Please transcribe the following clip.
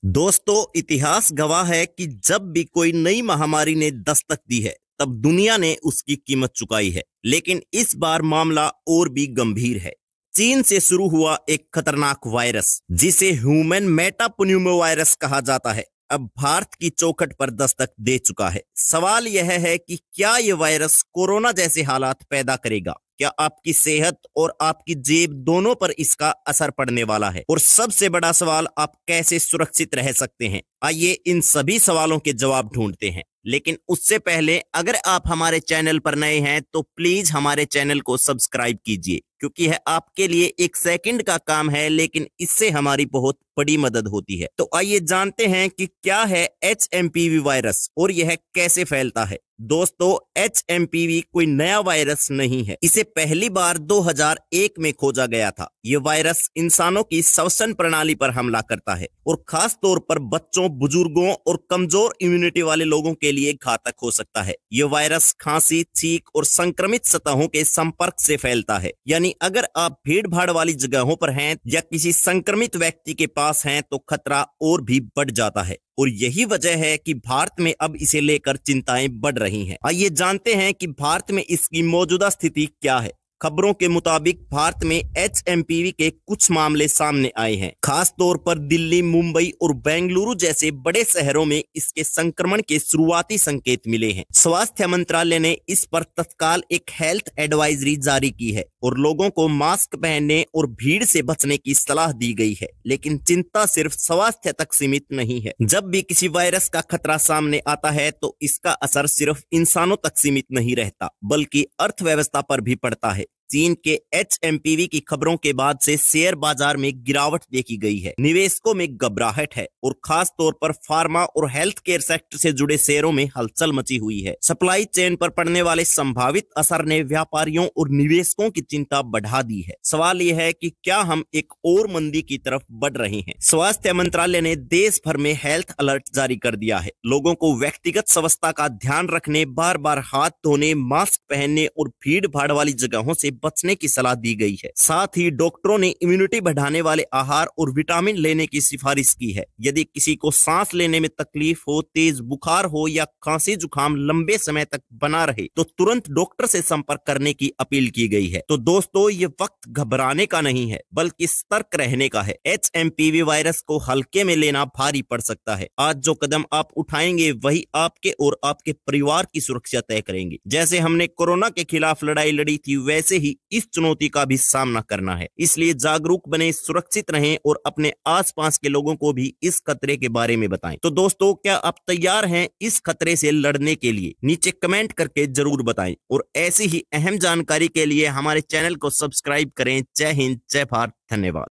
दोस्तों, इतिहास गवाह है कि जब भी कोई नई महामारी ने दस्तक दी है, तब दुनिया ने उसकी कीमत चुकाई है। लेकिन इस बार मामला और भी गंभीर है। चीन से शुरू हुआ एक खतरनाक वायरस, जिसे ह्यूमन मेटाप्न्यूमो वायरस कहा जाता है, अब भारत की चौखट पर दस्तक दे चुका है। सवाल यह है कि क्या यह वायरस कोरोना जैसे हालात पैदा करेगा? क्या आपकी सेहत और आपकी जेब दोनों पर इसका असर पड़ने वाला है? और सबसे बड़ा सवाल, आप कैसे सुरक्षित रह सकते हैं? आइए इन सभी सवालों के जवाब ढूंढते हैं। लेकिन उससे पहले, अगर आप हमारे चैनल पर नए हैं तो प्लीज हमारे चैनल को सब्सक्राइब कीजिए, क्योंकि यह आपके लिए एक सेकंड का काम है, लेकिन इससे हमारी बहुत बड़ी मदद होती है। तो आइए जानते हैं कि क्या है HMPV वायरस और यह कैसे फैलता है। दोस्तों, HMPV कोई नया वायरस नहीं है। इसे पहली बार 2001 में खोजा गया था। यह वायरस इंसानों की श्वसन प्रणाली पर हमला करता है और खास तौर पर बच्चों, बुजुर्गों और कमजोर इम्यूनिटी वाले लोगों के लिए घातक हो सकता है। यह वायरस खांसी, छींक और संक्रमित सतहों के संपर्क से फैलता है। यानी अगर आप भीड़ भाड़ वाली जगहों पर हैं या किसी संक्रमित व्यक्ति के पास हैं तो खतरा और भी बढ़ जाता है। और यही वजह है कि भारत में अब इसे लेकर चिंताएं बढ़ रही हैं। आइए जानते हैं कि भारत में इसकी मौजूदा स्थिति क्या है। खबरों के मुताबिक भारत में HMPV के कुछ मामले सामने आए हैं। खास तौर पर दिल्ली, मुंबई और बेंगलुरु जैसे बड़े शहरों में इसके संक्रमण के शुरुआती संकेत मिले हैं। स्वास्थ्य मंत्रालय ने इस पर तत्काल एक हेल्थ एडवाइजरी जारी की है और लोगों को मास्क पहनने और भीड़ से बचने की सलाह दी गई है। लेकिन चिंता सिर्फ स्वास्थ्य तक सीमित नहीं है। जब भी किसी वायरस का खतरा सामने आता है तो इसका असर सिर्फ इंसानों तक सीमित नहीं रहता, बल्कि अर्थव्यवस्था पर भी पड़ता है। चीन के HMPV की खबरों के बाद से शेयर बाजार में गिरावट देखी गई है। निवेशकों में घबराहट है और खास तौर पर फार्मा और हेल्थ केयर सेक्टर से जुड़े शेयरों में हलचल मची हुई है। सप्लाई चेन पर पड़ने वाले संभावित असर ने व्यापारियों और निवेशकों की चिंता बढ़ा दी है। सवाल यह है कि क्या हम एक और मंदी की तरफ बढ़ रहे हैं? स्वास्थ्य मंत्रालय ने देश भर में हेल्थ अलर्ट जारी कर दिया है। लोगों को व्यक्तिगत स्वच्छता का ध्यान रखने, बार बार हाथ धोने, मास्क पहनने और भीड़ भाड़ वाली जगहों से बचने की सलाह दी गई है। साथ ही डॉक्टरों ने इम्यूनिटी बढ़ाने वाले आहार और विटामिन लेने की सिफारिश की है। यदि किसी को सांस लेने में तकलीफ हो, तेज बुखार हो या खांसी जुकाम लंबे समय तक बना रहे तो तुरंत डॉक्टर से संपर्क करने की अपील की गई है। तो दोस्तों, ये वक्त घबराने का नहीं है, बल्कि सतर्क रहने का है। HMPV वायरस को हल्के में लेना भारी पड़ सकता है। आज जो कदम आप उठाएंगे वही आपके और आपके परिवार की सुरक्षा तय करेंगे। जैसे हमने कोरोना के खिलाफ लड़ाई लड़ी थी, वैसे ही इस चुनौती का भी सामना करना है। इसलिए जागरूक बने, सुरक्षित रहें और अपने आसपास के लोगों को भी इस खतरे के बारे में बताएं। तो दोस्तों, क्या आप तैयार हैं इस खतरे से लड़ने के लिए? नीचे कमेंट करके जरूर बताएं और ऐसी ही अहम जानकारी के लिए हमारे चैनल को सब्सक्राइब करें। जय हिंद, जय भारत, धन्यवाद।